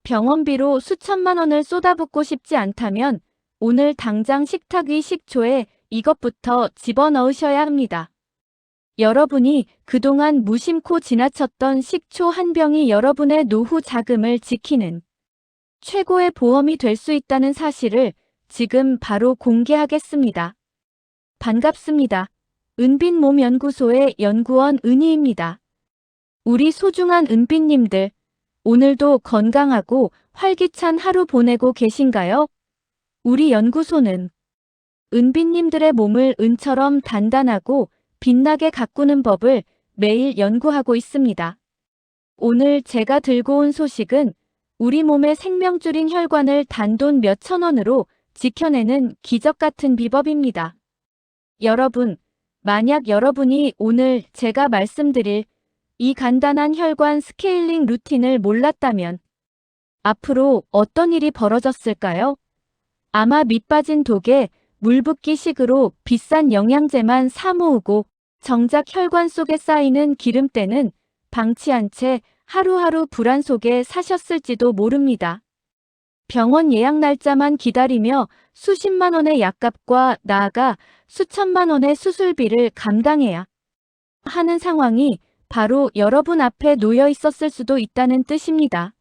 병원비로 수천만 원을 쏟아붓고 싶지 않다면 오늘 당장 식탁 위 식초에 이것부터 집어넣으셔야 합니다. 여러분이 그동안 무심코 지나쳤던 식초 한 병이 여러분의 노후 자금을 지키는 최고의 보험이 될 수 있다는 사실을 지금 바로 공개하겠습니다. 반갑습니다. 은빛몸연구소의 연구원 은희입니다. 우리 소중한 은빛님들, 오늘도 건강하고 활기찬 하루 보내고 계신가요? 우리 연구소는 은빛님들의 몸을 은처럼 단단하고 빛나게 가꾸는 법을 매일 연구하고 있습니다. 오늘 제가 들고 온 소식은 우리 몸의 생명줄인 혈관을 단돈 몇천 원으로 지켜내는 기적 같은 비법입니다. 여러분, 만약 여러분이 오늘 제가 말씀드릴 이 간단한 혈관 스케일링 루틴을 몰랐다면 앞으로 어떤 일이 벌어졌을까요? 아마 밑빠진 독에 물붓기 식으로 비싼 영양제만 사 모으고 정작 혈관 속에 쌓이는 기름때는 방치한 채 하루하루 불안 속에 사셨을지도 모릅니다. 병원 예약 날짜만 기다리며 수십만 원의 약값과 나아가 수천만 원의 수술비를 감당해야 하는 상황이 바로 여러분 앞에 놓여 있었을 수도 있다는 뜻입니다.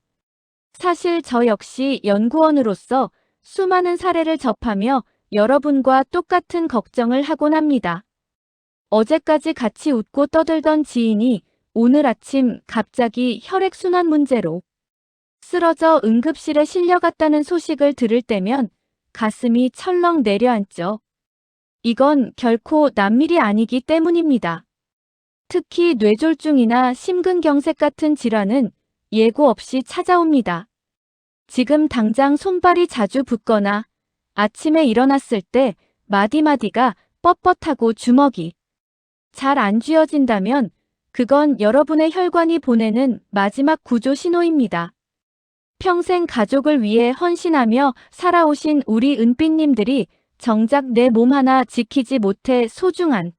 사실 저 역시 연구원으로서 수많은 사례를 접하며 여러분과 똑같은 걱정을 하곤 합니다. 어제까지 같이 웃고 떠들던 지인이 오늘 아침 갑자기 혈액순환 문제로 쓰러져 응급실에 실려갔다는 소식을 들을 때면 가슴이 철렁 내려앉죠. 이건 결코 남일이 아니기 때문입니다. 특히 뇌졸중이나 심근경색 같은 질환은 예고 없이 찾아옵니다. 지금 당장 손발이 자주 붓거나 아침에 일어났을 때 마디마디가 뻣뻣하고 주먹이 잘 안 쥐어진다면 그건 여러분의 혈관이 보내는 마지막 구조 신호입니다. 평생 가족을 위해 헌신하며 살아오신 우리 은빛님들이 정작 내 몸 하나 지키지 못해 소중한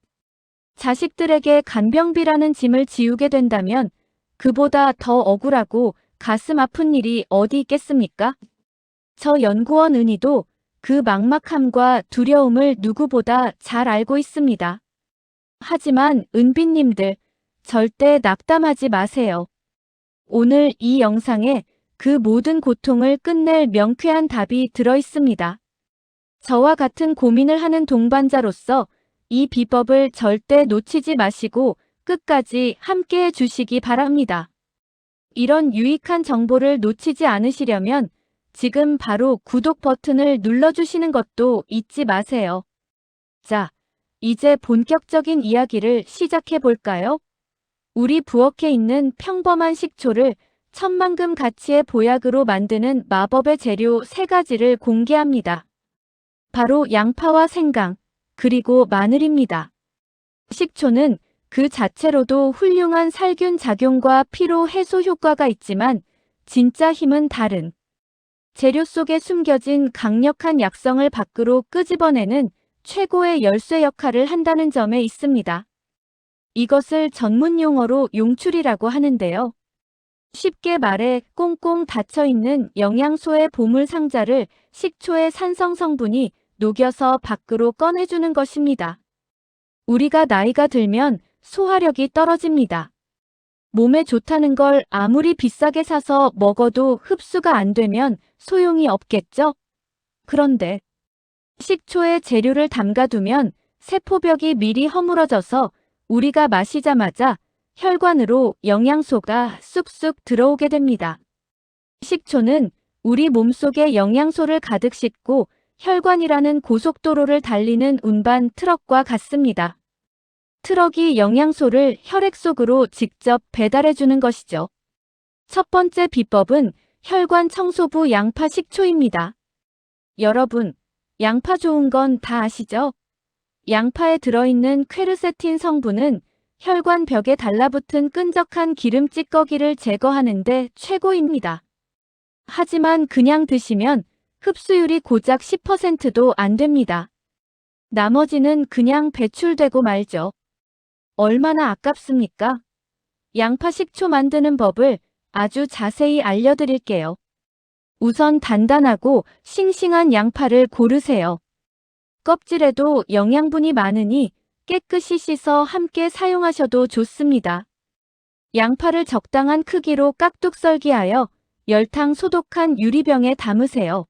자식들에게 간병비라는 짐을 지우게 된다면 그보다 더 억울하고 가슴 아픈 일이 어디 있겠습니까? 저 연구원 은희도 그 막막함과 두려움을 누구보다 잘 알고 있습니다. 하지만 은빛님들, 절대 낙담하지 마세요. 오늘 이 영상에 그 모든 고통을 끝낼 명쾌한 답이 들어 있습니다. 저와 같은 고민을 하는 동반자로서 이 비법을 절대 놓치지 마시고 끝까지 함께 해주시기 바랍니다. 이런 유익한 정보를 놓치지 않으시려면 지금 바로 구독 버튼을 눌러주시는 것도 잊지 마세요. 자, 이제 본격적인 이야기를 시작해 볼까요? 우리 부엌에 있는 평범한 식초를 천만금 가치의 보약으로 만드는 마법의 재료 3가지를 공개합니다. 바로 양파와 생강, 그리고 마늘입니다. 식초는 그 자체로도 훌륭한 살균 작용과 피로 해소 효과가 있지만 진짜 힘은 다른 재료 속에 숨겨진 강력한 약성을 밖으로 끄집어내는 최고의 열쇠 역할을 한다는 점에 있습니다. 이것을 전문 용어로 용출이라고 하는데요. 쉽게 말해 꽁꽁 닫혀있는 영양소의 보물 상자를 식초의 산성 성분이 녹여서 밖으로 꺼내주는 것입니다. 우리가 나이가 들면 소화력이 떨어집니다. 몸에 좋다는 걸 아무리 비싸게 사서 먹어도 흡수가 안 되면 소용이 없겠죠? 그런데 식초에 재료를 담가두면 세포벽이 미리 허물어져서 우리가 마시자마자 혈관으로 영양소가 쑥쑥 들어오게 됩니다. 식초는 우리 몸속에 영양소를 가득 싣고 혈관이라는 고속도로를 달리는 운반 트럭과 같습니다. 트럭이 영양소를 혈액 속으로 직접 배달해주는 것이죠. 첫 번째 비법은 혈관 청소부 양파 식초입니다. 여러분, 양파 좋은 건 다 아시죠? 양파에 들어있는 퀘르세틴 성분은 혈관 벽에 달라붙은 끈적한 기름 찌꺼기를 제거하는 데 최고입니다. 하지만 그냥 드시면 흡수율이 고작 10%도 안 됩니다. 나머지는 그냥 배출되고 말죠. 얼마나 아깝습니까? 양파 식초 만드는 법을 아주 자세히 알려드릴게요. 우선 단단하고 싱싱한 양파를 고르세요. 껍질에도 영양분이 많으니 깨끗이 씻어 함께 사용하셔도 좋습니다. 양파를 적당한 크기로 깍둑 썰기하여 열탕 소독한 유리병에 담으세요.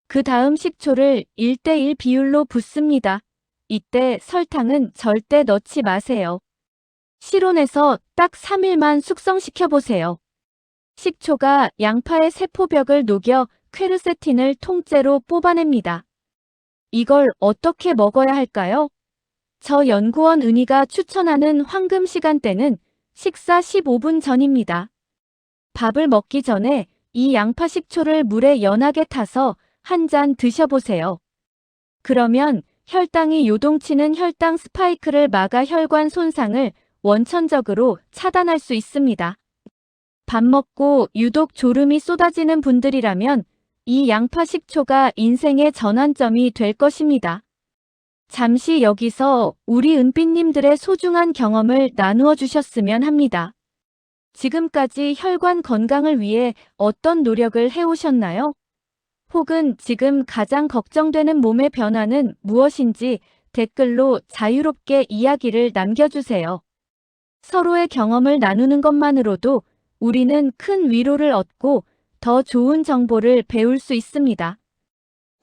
그 다음 식초를 1:1 비율로 붓습니다. 이때 설탕은 절대 넣지 마세요. 실온에서 딱 3일만 숙성시켜 보세요. 식초가 양파의 세포벽을 녹여 퀘르세틴을 통째로 뽑아냅니다. 이걸 어떻게 먹어야 할까요? 저 연구원 은희가 추천하는 황금 시간대는 식사 15분 전입니다. 밥을 먹기 전에 이 양파 식초를 물에 연하게 타서 한 잔 드셔보세요. 그러면 혈당이 요동치는 혈당 스파이크를 막아 혈관 손상을 원천적으로 차단할 수 있습니다. 밥 먹고 유독 졸음이 쏟아지는 분들이라면 이 양파 식초가 인생의 전환점이 될 것입니다. 잠시 여기서 우리 은빛님들의 소중한 경험을 나누어 주셨으면 합니다. 지금까지 혈관 건강을 위해 어떤 노력을 해오셨나요? 혹은 지금 가장 걱정되는 몸의 변화는 무엇인지 댓글로 자유롭게 이야기를 남겨주세요. 서로의 경험을 나누는 것만으로도 우리는 큰 위로를 얻고 더 좋은 정보를 배울 수 있습니다.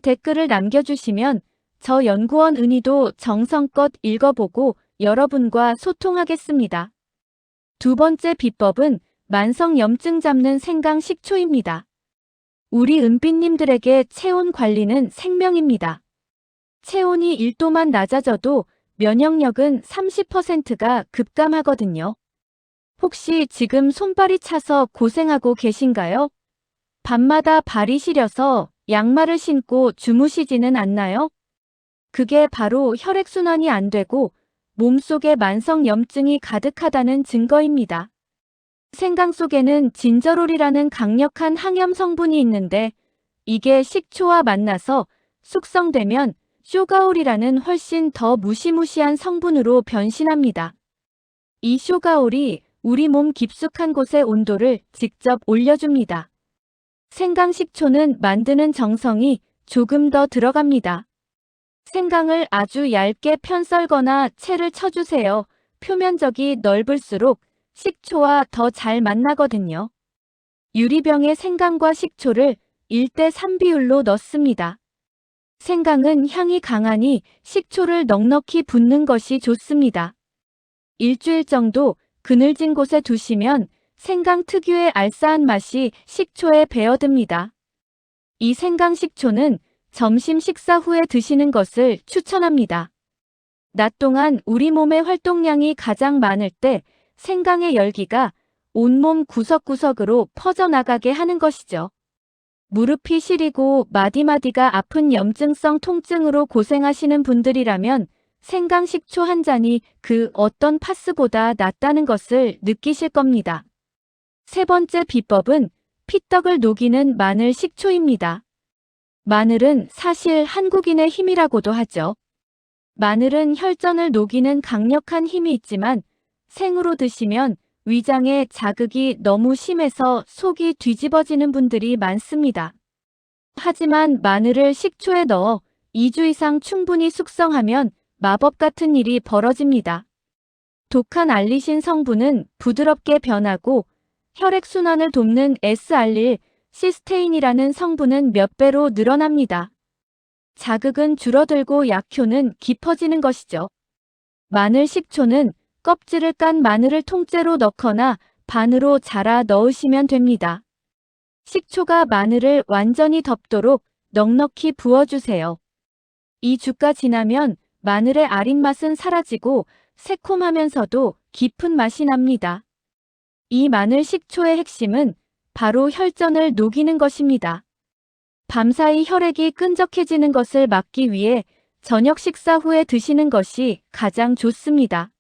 댓글을 남겨주시면 저 연구원 은희도 정성껏 읽어보고 여러분과 소통하겠습니다. 두 번째 비법은 만성염증 잡는 생강 식초입니다. 우리 은빛님들에게 체온 관리는 생명입니다. 체온이 1도만 낮아져도 면역력은 30%가 급감하거든요. 혹시 지금 손발이 차서 고생하고 계신가요? 밤마다 발이 시려서 양말을 신고 주무시지는 않나요? 그게 바로 혈액순환이 안 되고 몸속에 만성염증이 가득하다는 증거입니다. 생강 속에는 진저롤이라는 강력한 항염 성분이 있는데 이게 식초와 만나서 숙성되면 쇼가올이라는 훨씬 더 무시무시한 성분으로 변신합니다. 이 쇼가올이 우리 몸 깊숙한 곳의 온도를 직접 올려줍니다. 생강 식초는 만드는 정성이 조금 더 들어갑니다. 생강을 아주 얇게 편썰거나 채를 쳐주세요. 표면적이 넓을수록 식초와 더 잘 만나거든요. 유리병에 생강과 식초를 1:3 비율로 넣습니다. 생강은 향이 강하니 식초를 넉넉히 붓는 것이 좋습니다. 일주일 정도 그늘진 곳에 두시면 생강 특유의 알싸한 맛이 식초에 배어듭니다. 이 생강 식초는 점심 식사 후에 드시는 것을 추천합니다. 낮 동안 우리 몸의 활동량이 가장 많을 때 생강의 열기가 온몸 구석구석으로 퍼져나가게 하는 것이죠. 무릎이 시리고 마디마디가 아픈 염증성 통증으로 고생하시는 분들이라면 생강 식초 한 잔이 그 어떤 파스보다 낫다는 것을 느끼실 겁니다. 세 번째 비법은 피떡을 녹이는 마늘 식초입니다. 마늘은 사실 한국인의 힘이라고도 하죠. 마늘은 혈전을 녹이는 강력한 힘이 있지만 생으로 드시면 위장에 자극이 너무 심해서 속이 뒤집어지는 분들이 많습니다. 하지만 마늘을 식초에 넣어 2주 이상 충분히 숙성하면 마법 같은 일이 벌어집니다. 독한 알리신 성분은 부드럽게 변하고 혈액순환을 돕는 S알릴 시스테인이라는 성분은 몇 배로 늘어납니다. 자극은 줄어들고 약효는 깊어지는 것이죠. 마늘 식초는 껍질을 깐 마늘을 통째로 넣거나 반으로 잘라 넣으시면 됩니다. 식초가 마늘을 완전히 덮도록 넉넉히 부어주세요. 이 주가 지나면 마늘의 아린 맛은 사라지고 새콤하면서도 깊은 맛이 납니다. 이 마늘 식초의 핵심은 바로 혈전을 녹이는 것입니다. 밤사이 혈액이 끈적해지는 것을 막기 위해 저녁 식사 후에 드시는 것이 가장 좋습니다.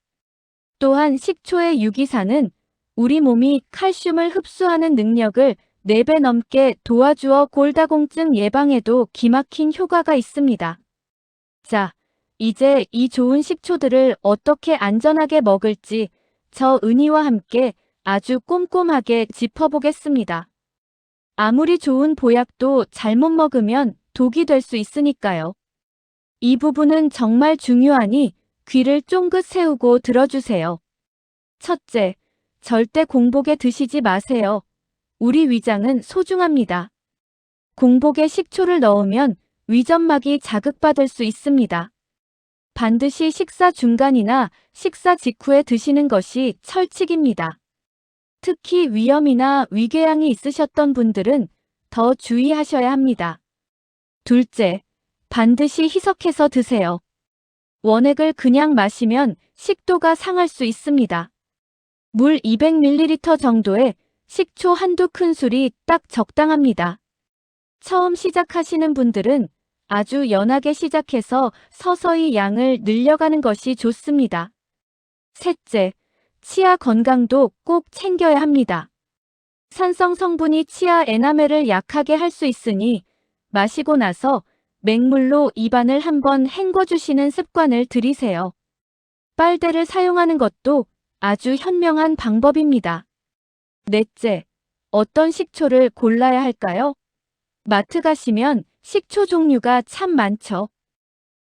또한 식초의 유기산은 우리 몸이 칼슘을 흡수하는 능력을 4배 넘게 도와주어 골다공증 예방에도 기막힌 효과가 있습니다. 자, 이제 이 좋은 식초들을 어떻게 안전하게 먹을지 저 은희와 함께 아주 꼼꼼하게 짚어보겠습니다. 아무리 좋은 보약도 잘못 먹으면 독이 될 수 있으니까요. 이 부분은 정말 중요하니 귀를 쫑긋 세우고 들어주세요. 첫째, 절대 공복에 드시지 마세요. 우리 위장은 소중합니다. 공복에 식초를 넣으면 위점막이 자극받을 수 있습니다. 반드시 식사 중간이나 식사 직후에 드시는 것이 철칙입니다. 특히 위염이나 위궤양이 있으셨던 분들은 더 주의하셔야 합니다. 둘째, 반드시 희석해서 드세요. 원액을 그냥 마시면 식도가 상할 수 있습니다. 물 200ml 정도에 식초 한두 큰술이 딱 적당합니다. 처음 시작하시는 분들은 아주 연하게 시작해서 서서히 양을 늘려가는 것이 좋습니다. 셋째, 치아 건강도 꼭 챙겨야 합니다. 산성 성분이 치아 에나멜을 약하게 할 수 있으니 마시고 나서 맹물로 입안을 한번 헹궈주시는 습관을 들이세요. 빨대를 사용하는 것도 아주 현명한 방법입니다. 넷째, 어떤 식초를 골라야 할까요? 마트 가시면 식초 종류가 참 많죠.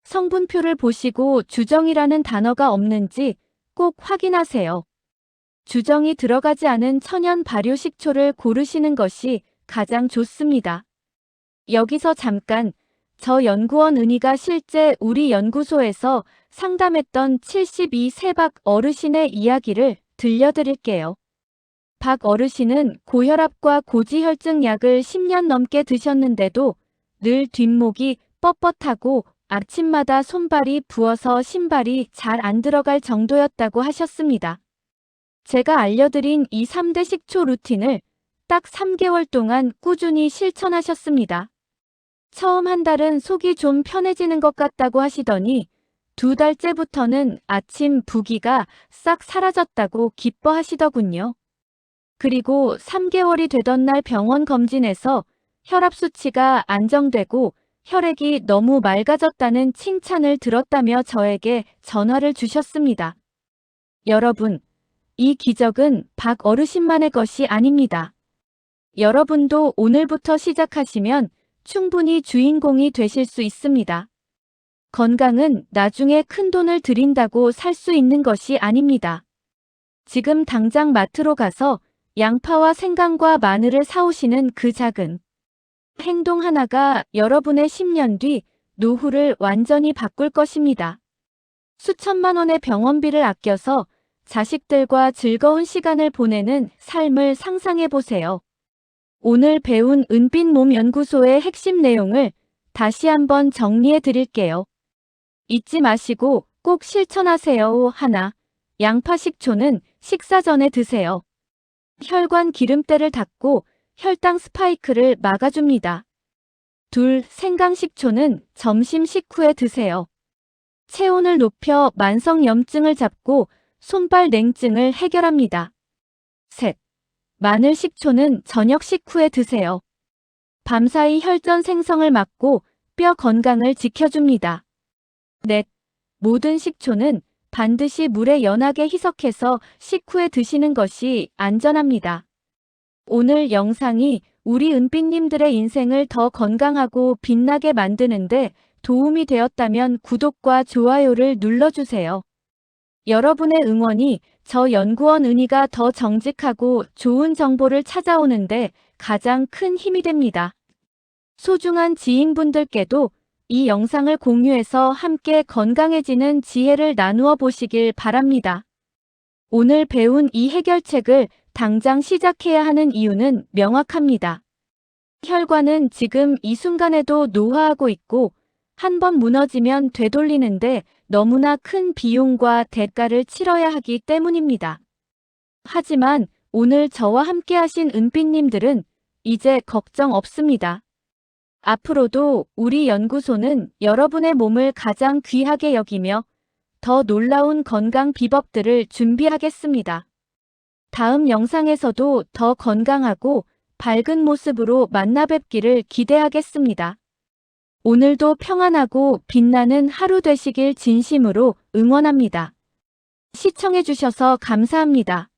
성분표를 보시고 주정이라는 단어가 없는지 꼭 확인하세요. 주정이 들어가지 않은 천연 발효 식초를 고르시는 것이 가장 좋습니다. 여기서 잠깐 저 연구원 은희가 실제 우리 연구소에서 상담했던 72세 박 어르신의 이야기를 들려드릴게요. 박 어르신은 고혈압과 고지혈증 약을 10년 넘게 드셨는데도 늘 뒷목이 뻣뻣하고 아침마다 손발이 부어서 신발이 잘 안 들어갈 정도였다고 하셨습니다. 제가 알려드린 이 3대 식초 루틴을 딱 3개월 동안 꾸준히 실천하셨습니다. 처음 한 달은 속이 좀 편해지는 것 같다고 하시더니 2달째부터는 아침 부기가 싹 사라졌다고 기뻐하시더군요. 그리고 3개월이 되던 날 병원 검진에서 혈압 수치가 안정되고 혈액이 너무 맑아졌다는 칭찬을 들었다며 저에게 전화를 주셨습니다. 여러분, 이 기적은 박 어르신만의 것이 아닙니다. 여러분도 오늘부터 시작하시면 충분히 주인공이 되실 수 있습니다. 건강은 나중에 큰 돈을 들인다고 살 수 있는 것이 아닙니다. 지금 당장 마트로 가서 양파와 생강과 마늘을 사오시는 그 작은 행동 하나가 여러분의 10년 뒤 노후를 완전히 바꿀 것입니다. 수천만 원의 병원비를 아껴서 자식들과 즐거운 시간을 보내는 삶을 상상해 보세요. 오늘 배운 은빛 몸 연구소의 핵심 내용을 다시 한번 정리해 드릴게요. 잊지 마시고 꼭 실천하세요. 하나, 양파 식초는 식사 전에 드세요. 혈관 기름때를 닦고 혈당 스파이크를 막아줍니다. 둘, 생강 식초는 점심 식후에 드세요. 체온을 높여 만성 염증을 잡고 손발 냉증을 해결합니다. 셋, 마늘 식초는 저녁 식후에 드세요. 밤사이 혈전 생성을 막고 뼈 건강을 지켜줍니다. 넷, 모든 식초는 반드시 물에 연하게 희석해서 식후에 드시는 것이 안전합니다. 오늘 영상이 우리 은빛님들의 인생을 더 건강하고 빛나게 만드는데 도움이 되었다면 구독과 좋아요를 눌러주세요. 여러분의 응원이 저 연구원 은희가 더 정직하고 좋은 정보를 찾아오는데 가장 큰 힘이 됩니다. 소중한 지인분들께도 이 영상을 공유해서 함께 건강해지는 지혜를 나누어 보시길 바랍니다. 오늘 배운 이 해결책을 당장 시작해야 하는 이유는 명확합니다. 혈관은 지금 이 순간에도 노화하고 있고 한번 무너지면 되돌리는데 너무나 큰 비용과 대가를 치러야 하기 때문입니다. 하지만 오늘 저와 함께 하신 은빛님들은 이제 걱정 없습니다. 앞으로도 우리 연구소는 여러분의 몸을 가장 귀하게 여기며 더 놀라운 건강 비법들을 준비하겠습니다. 다음 영상에서도 더 건강하고 밝은 모습으로 만나 뵙기를 기대하겠습니다. 오늘도 평안하고 빛나는 하루 되시길 진심으로 응원합니다. 시청해주셔서 감사합니다.